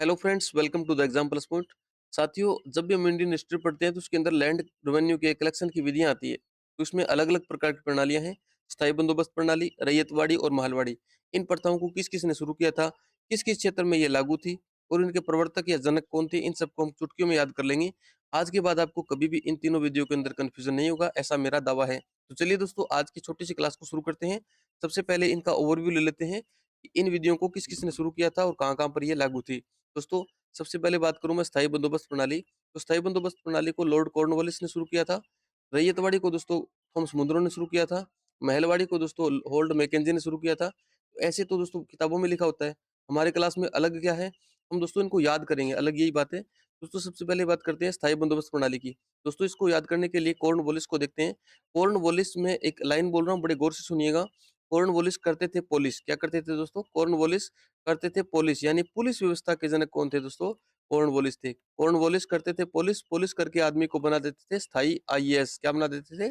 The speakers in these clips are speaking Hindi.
Hello friends, welcome to the exam plus point. साथियों, जब भी हम इंडियन हिस्ट्री पढ़ते हैं तो उसके अंदर लैंड रेवेन्यू के कलेक्शन की विधियां आती है। तो उसमें अलग अलग प्रकार की प्रणालियां हैं। स्थायी बंदोबस्त प्रणाली, रैयतवाड़ी और महलवाड़ी। इन प्रथाओं को किस किस ने शुरू किया था, किस किस क्षेत्र में ये लागू थी और इनके प्रवर्तक या जनक कौन थे, इन सबको हम चुटकियों में याद कर लेंगे। आज के बाद आपको कभी भी इन तीनों विधियों के अंदर कंफ्यूजन नहीं होगा, ऐसा मेरा दावा है। तो चलिए दोस्तों, आज की छोटी सी क्लास को शुरू करते हैं। सबसे पहले इनका ओवरव्यू ले लेते हैं कि इन विधियों को किस किस ने शुरू किया था और कहाँ कहाँ पर ये लागू थी। दोस्तों, सबसे पहले बात करूं मैं स्थायी बंदोबस्त प्रणाली। तो स्थायी बंदोबस्त प्रणाली को लॉर्ड कॉर्नवालिस ने शुरू किया था। रैयतवाड़ी को दोस्तों थॉमस मुनरो ने शुरू किया था। महलवाड़ी को दोस्तों होल्ड मैकेंजी ने शुरू किया था। तो ऐसे तो दोस्तों किताबों में लिखा होता है, हमारे क्लास में अलग क्या है, हम दोस्तों इनको याद करेंगे, अलग यही बात है। दोस्तों, सबसे पहले बात करते हैं स्थायी बंदोबस्त प्रणाली की। दोस्तों, इसको याद करने के लिए कॉर्नवालिस को देखते हैं। कॉर्नवालिस में एक लाइन बोल रहा हूँ, बड़े गौर से सुनिएगा। कॉर्नवालिस करते थे पॉलिश, क्या करते थे दोस्तों? कॉर्नवालिस करते थे पॉलिश, यानी पुलिस व्यवस्था के जनक कौन थे दोस्तों? कॉर्नवालिस थे। कॉर्नवालिस करते थे पॉलिश, पॉलिश करके आदमी को बना देते थे स्थाई आईएएस। क्या बना देते थे?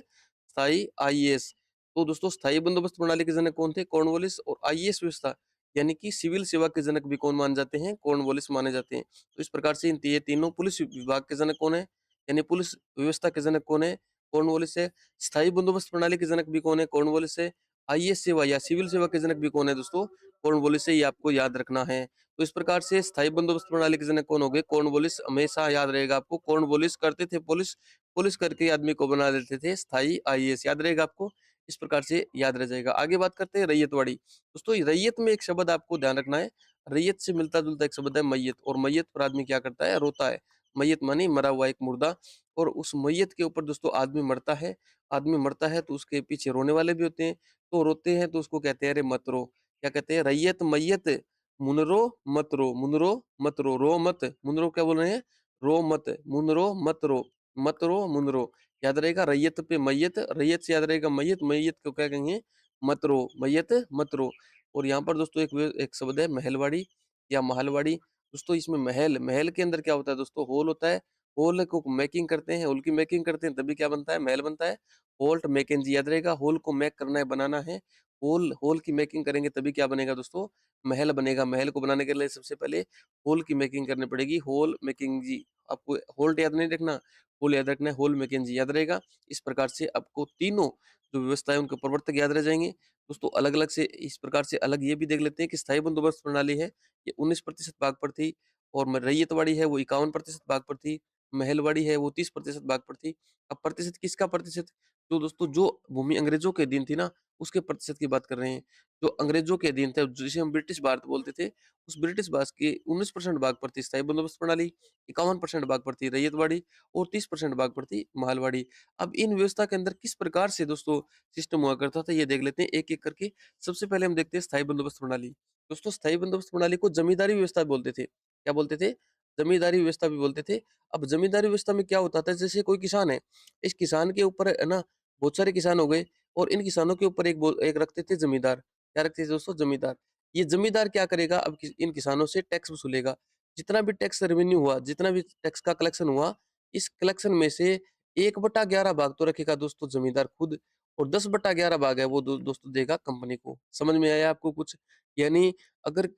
स्थाई आईएएस। तो दोस्तों, स्थायी बंदोबस्त प्रणाली के जनक कौन थे? कॉर्नवालिस। और आईएएस व्यवस्था यानी कि सिविल सेवा के जनक भी कौन मान जाते हैं? कॉर्नवालिस माने जाते हैं। तो इस प्रकार से ये तीनों, पुलिस विभाग के जनक कौन है, यानी पुलिस व्यवस्था के जनक कौन है? कॉर्नवालिस है। स्थायी बंदोबस्त प्रणाली के जनक भी कौन है? कॉर्नवालिस है। आईएएस सेवा या सिविल सेवा के जनक भी कौन है दोस्तों? कॉर्नवालिस है। ये आपको याद रखना है। तो इस प्रकार से स्थायी बंदोबस्त प्रणाली के जनक कौन हो गए? कॉर्नवालिस। हमेशा याद रहेगा आपको, कॉर्नवालिस करते थे पुलिस, पुलिस करके आदमी को बना देते थे स्थायी आईएएस। याद रहेगा आपको, इस प्रकार से याद रह जाएगा। आगे बात करते हैं रैयतवाड़ी। दोस्तों, रैयत में एक शब्द आपको ध्यान रखना है, रैयत से मिलता जुलता एक शब्द है मैयत। और मैयत पर आदमी क्या करता है? रोता है। मैयत मानी मरा हुआ एक मुर्दा। और उस मैयत के ऊपर दोस्तों आदमी मरता है। आदमी मरता है तो उसके पीछे रोने वाले भी होते हैं। तो रोते हैं तो उसको कहते हैं अरे मत रो। क्या कहते हैं? रैयत मैयत मुनरो मत रो, मुनरो मत रो, रो मत। मुनरो क्या बोल रहे हैं? रो मत, मुनरो मत रो, मत रो मुनरो। याद रहेगा, रैयत पे मैयत, रैयत से याद रहेगा मैयत, मैयत को क्या कहेंगे? मत रो, मैयत मत रो। और यहाँ पर दोस्तों एक शब्द है महलवाड़ी या महलवाड़ी। दोस्तों, इसमें महल, महल के अंदर क्या होता है दोस्तों? होल होता है। होल को मेकिंग करते हैं, होल की मेकिंग करते हैं, तभी क्या बनता है? महल बनता है। Holt Mackenzie. याद रहेगा, होल को मेक करना है, बनाना है। होल, होल की मेकिंग करेंगे तभी क्या बनेगा दोस्तों? महल बनेगा। महल को बनाने के लिए सबसे पहले होल की मेकिंग करनी पड़ेगी, होल मेकिंग जी। आपको होल्ट याद नहीं रखना, होल याद रखना है, होल मेकिंग जी याद रहेगा। इस प्रकार से आपको तीनों जो व्यवस्था है उनके प्रवर्तक याद रह जाएंगे। दोस्तों, अलग अलग से इस प्रकार से अलग ये भी देख लेते हैं कि स्थायी बंदोबस्त प्रणाली है, ये 19% भाग पर थी। और रैयतवाड़ी है वो 51% भाग पर थी। महलवाड़ी है वो 30% भाग पर थी। अब प्रतिशत किसका प्रतिशत? जो दोस्तों, जो भूमि अंग्रेजों के अधीन थी ना, उसके प्रतिशत की बात कर रहे हैं। जो अंग्रेजों के अधीन थे, जिसे हम ब्रिटिश भारत बोलते थे, उस ब्रिटिश भारत के 19% भाग पर थी स्थायी बंदोबस्त प्रणाली, 51% भाग पर थी रैयतवाड़ी और 30% भाग पर थी महलवाड़ी। अब इन व्यवस्था के अंदर किस प्रकार से दोस्तों सिस्टम हुआ करता था, ये देख लेते हैं एक एक करके। सबसे पहले हम देखते हैं स्थायी बंदोबस्त प्रणाली। दोस्तों, स्थायी बंदोबस्त प्रणाली को जमींदारी व्यवस्था बोलते थे। क्या बोलते थे? जमींदारी व्यवस्था भी बोलते थे। अब जमींदारी व्यवस्था में क्या होता था, जैसे कोई किसान है, इस किसान के ऊपर है ना, बहुत सारे किसान हो गए और इन किसानों के ऊपर एक रखते थे जमींदार। क्या रखते थे दोस्तों? जमींदार। ये जमींदार क्या करेगा? अब इन किसानों से टैक्स वसूलेगा। जितना भी टैक्स रेवेन्यू हुआ, जितना भी टैक्स का कलेक्शन हुआ, इस कलेक्शन में से 1/11 भाग तो रखेगा दोस्तों जमींदार खुद, और 10/11 भाग है वो दोस्तों देगा कंपनी को। समझ में आया आपको कुछ? यानी अगर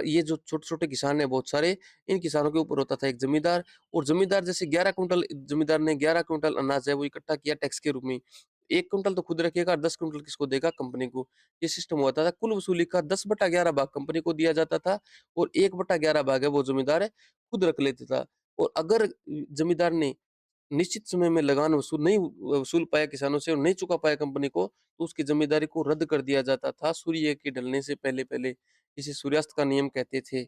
ये जो छोटे-छोटे किसान हैं बहुत सारे, इन किसानों के ऊपर होता था एक जमींदार। और जमींदार जैसे 11 कुंटल, जमींदार ने 11 कुंटल अनाज है वो इकट्ठा किया टैक्स के रूप में। 1 कुंटल तो खुद रखेगा, 10 कुंटल किसको देगा? कंपनी को। ये सिस्टम होता था। कुल वसूली का 10/11 भाग कंपनी को दिया जाता था और 1/11 भाग है वो जमींदार है खुद रख लेता था। और अगर जमींदार ने निश्चित समय में लगान नहीं वसूल पाया किसानों से और नहीं चुका पाया कंपनी को, तो उसकी ज़िम्मेदारी को रद्द कर दिया जाता था सूर्य के ढलने से पहले-पहले। इसे सूर्यास्त का नियम कहते थे।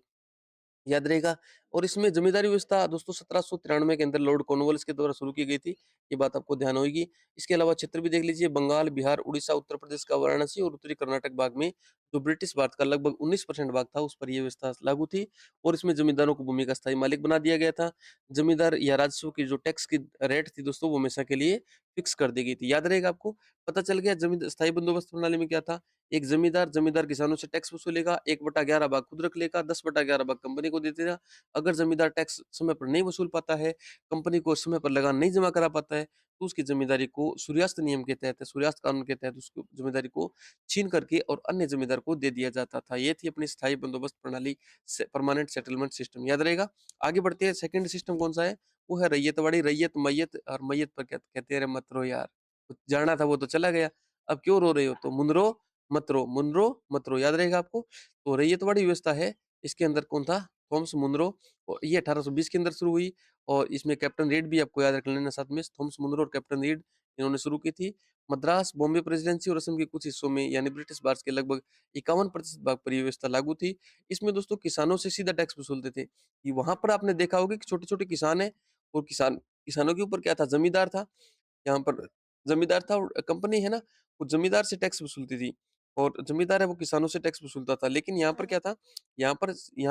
याद रहेगा। और इसमें जमींदारी व्यवस्था दोस्तों 1793 के अंदर लॉर्ड कॉर्नवालिस के द्वारा शुरू की गई थी। ये बात आपको ध्यान होगी। इसके अलावा क्षेत्र भी देख लीजिए, बंगाल, बिहार, उड़ीसा, उत्तर प्रदेश का वाराणसी और उत्तरी कर्नाटक भाग में जो ब्रिटिश भारत का लगभग 19% भाग था, उस पर ये व्यवस्था लागू थी। और इसमें जमींदारों को भूमि का स्थायी मालिक बना दिया गया था। जमींदार या राजस्व की जो टैक्स की रेट थी दोस्तों, वो हमेशा के लिए फिक्स कर दी गई थी। याद रहेगा आपको। पता चल गया जमीन स्थायी बंदोबस्त प्रणाली में क्या था। एक ज़मींदार ज़मींदार किसानों से टैक्स वसूलेगा, 1/11 भाग खुद रख लेगा, 10/11 भाग कंपनी को दे देगा। अगर ज़मींदार टैक्स समय पर नहीं वसूल पाता है, कंपनी को समय पर लगान नहीं जमा करा पाता है, तो उसकी ज़िम्मेदारी को सूर्यास्त नियम के तहत, सूर्यास्त कानून के तहत उसको ज़िम्मेदारी को छीन करके और अन्य ज़िम्मेदार को दे दिया जाता था। ये थी अपनी स्थायी बंदोबस्त प्रणाली से परमानेंट सेटलमेंट सिस्टम, याद रहेगा। आगे बढ़ते हैं, सेकंड सिस्टम कौन-सा है? वो है रैयतवाड़ी, रैयत, मैयत और मैयत पर क्या कहते हैं, अरे मत रो यार। जाना था वो तो चला गया, अब क्यों रो रहे हो? तो मुनरो मत रो, याद रहेगा आपको। तो रैयतवाड़ी व्यवस्था है, इसके अंदर कौन था? Thomas Munro. और ये 1820 के अंदर शुरू हुई और इसमें कैप्टन रीड भी आपको याद रख लेना साथ में, थॉमस मुनरो और कैप्टन रीड इन्होंने शुरू की थी। मद्रास, बॉम्बे प्रेसिडेंसी और असम के कुछ हिस्सों में यानी ब्रिटिश भारत के लगभग 51% भाग पर ये व्यवस्था लागू थी। इसमें दोस्तों किसानों से सीधा टैक्स वसूलते थे। कि वहाँ पर आपने देखा होगा कि छोटे-छोटे किसान हैं और किसानों के ऊपर क्या था? ज़मींदार था। यहाँ पर ज़मींदार था और कंपनी है ना, वो ज़मींदार से टैक्स वसूलती थी और ज़मींदार है वो किसानों से टैक्स वसूलता था। लेकिन यहाँ पर क्या था, यहाँ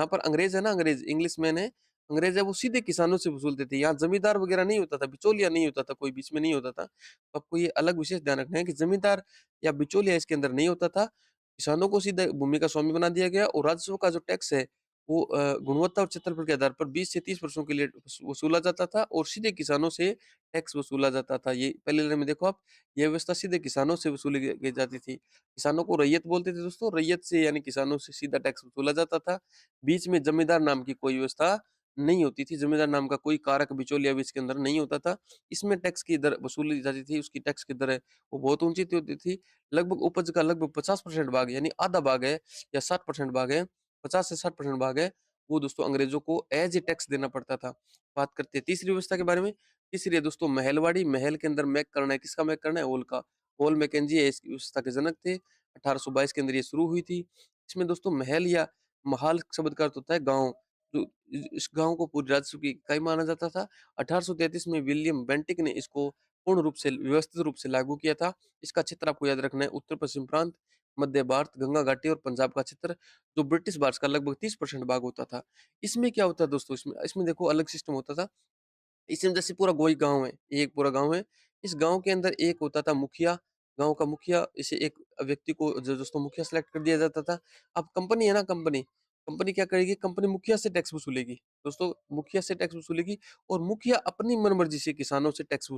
पर अंग्रेज़ है ना, अंग्रेज़ इंग्लिशमैन है, अंग्रेज़ है वो सीधे किसानों से वसूलते थे। यहाँ ज़मींदार वगैरह नहीं होता था, बिचौलिया नहीं होता था, कोई बीच में नहीं होता था। तो आपको ये अलग विशेष ध्यान रखना है कि ज़मींदार या बिचौलिया इसके अंदर नहीं होता था। किसानों को सीधे भूमि का स्वामी बना दिया गया और राजस्व का जो टैक्स है वो गुणवत्ता और क्षेत्रफल के आधार पर 20 से 30 वर्षों के लिए वसूला जाता था और सीधे किसानों से टैक्स वसूला जाता था। ये पहले लाइन में देखो आप, ये व्यवस्था सीधे किसानों से वसूली की जाती थी। किसानों को रैयत बोलते थे दोस्तों, रैयत से यानी किसानों से सीधा टैक्स वसूला जाता था। बीच में जमींदार नाम की कोई व्यवस्था नहीं होती थी, जमींदार नाम का कोई कारक बिचौलिया भी इसके अंदर नहीं होता था। इसमें टैक्स की दर वसूली जाती थी, उसकी टैक्स की दर है वो बहुत ऊँची होती थी। लगभग उपज का लगभग 50% भाग यानी आधा भाग है या 60% भाग है, 50 से 60% भाग है, वो दोस्तों अंग्रेज़ों को एज़ ए टैक्स देना पड़ता था। बात करते हैं तीसरी व्यवस्था के बारे में। तीसरी है दोस्तों महलवाड़ी, महल के अंदर मैक करना है, किसका मैक करना है? ओल का। पॉल मैकेंजी है इस व्यवस्था के जनक थे, 1822 के अंदर ये शुरू हुई थी। इसमें दोस्तों महल या महाल शब्द का अर्थ होता है गाँव, जो इस गाँव को पूरे राजस्व की इकाई माना जाता था। 1833 में विलियम बेंटिक ने इसको पूर्ण रूप से व्यवस्थित रूप से लागू किया था। इसका क्षेत्र आपको याद रखना है, उत्तर-पश्चिम प्रांत, मध्य भारत, गंगा घाटी और पंजाब का क्षेत्र, जो ब्रिटिश भारत का लगभग 30% भाग होता था। इसमें क्या होता है दोस्तों, इसमें इसमें देखो अलग सिस्टम होता था। इसमें जैसे पूरा कोई गाँव है, ये एक पूरा गाँव है। इस गाँव के अंदर एक होता था मुखिया, गाँव का मुखिया, इसे एक व्यक्ति को जो दोस्तों मुखिया सेलेक्ट कर दिया जाता था। अब कंपनी है ना, कंपनी, कंपनी क्या करेगी? कंपनी मुखिया से टैक्स वसूलेगी। दोस्तों मुखिया से टैक्स वसूलेगी और मुखिया अपनी मनमर्जी से किसानों से टैक्स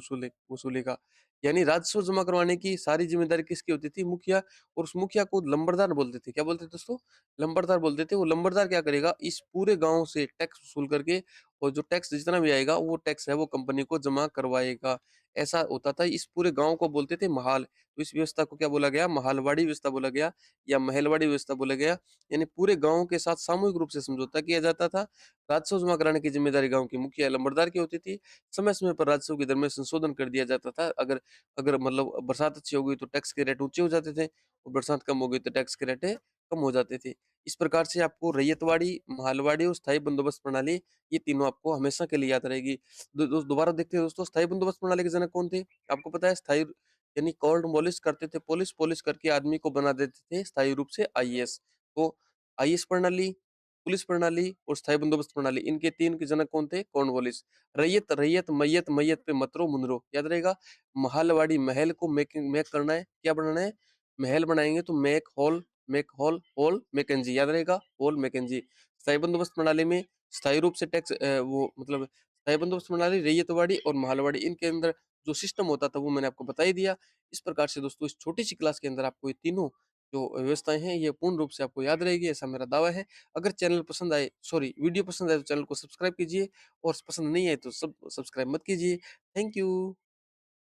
वसूलेगा। यानी राजस्व जमा करवाने की सारी ज़िम्मेदारी किसकी होती थी? मुखिया। और उस मुखिया को लंबरदार बोलते थे। क्या बोलते थे दोस्तों? लंबरदार बोलते थे। वो लंबरदार क्या करेगा? इस पूरे गाँव से टैक्स वसूल करके और जो टैक्स जितना भी आएगा वो टैक्स है वो कंपनी को जमा करवाएगा। ऐसा होता था, इस पूरे गाँव को बोलते थे महाल। तो इस व्यवस्था को क्या बोला गया? महालवाड़ी व्यवस्था बोला गया या महलवाड़ी व्यवस्था बोला गया। यानी पूरे गाँव के साथ सामूहिक रूप से समझौता किया जाता था। राजस्व जमा कराने की ज़िम्मेदारी गाँव के मुखिया या लंबरदार की होती थी। समय-समय पर राजस्व की दर में संशोधन कर दिया जाता था। अगर अगर मतलब बरसात अच्छी हो गई तो टैक्स के रेट ऊँचे हो जाते थे और बरसात कम हो गई तो टैक्स के रेट कम हो जाते थे। इस प्रकार से आपको रैयतवाड़ी, महालवाड़ी और स्थायी बंदोबस्त प्रणाली, ये तीनों आपको हमेशा के लिए याद रहेगी। दोबारा देखते हैं दोस्तों, स्थायी बंदोबस्त प्रणाली के जनक कौन थे? आपको पता है स्थायी यानी कॉर्नवालिस करते थे, पॉलिश पॉलिश करके आदमी को बना देते थे स्थायी रूप से आईएएस। तो आईएएस प्रणाली, पुलिस प्रणाली और स्थायी बंदोबस्त प्रणाली, इनके 3 के जनक कौन थे? कॉर्नवालिस। रैयत, रैयत, मैयत, मैयत पे मत रो मुनरो, याद रहेगा। महलवाड़ी, महल को मेक करना है, क्या बनाना है? महल बनाएँगे तो हॉल मैकेंजी, याद रहेगा, हॉल मैकेंजी। स्थायी बंदोबस्त प्रणाली में स्थायी रूप से टैक्स वो मतलब स्थायी बंदोबस्त प्रणाली, रैयतवाड़ी और महलवाड़ी, इनके अंदर जो सिस्टम होता था वो मैंने आपको बता ही दिया। इस प्रकार से दोस्तों इस छोटी-सी क्लास के अंदर आपको ये तीनों जो व्यवस्थाएँ हैं ये पूर्ण रूप से आपको याद रहेगी, ऐसा मेरा दावा है। अगर चैनल पसंद आए सॉरी वीडियो पसंद आए तो चैनल को सब्सक्राइब कीजिए और पसंद नहीं आए तो सब्सक्राइब मत कीजिए। Thank you.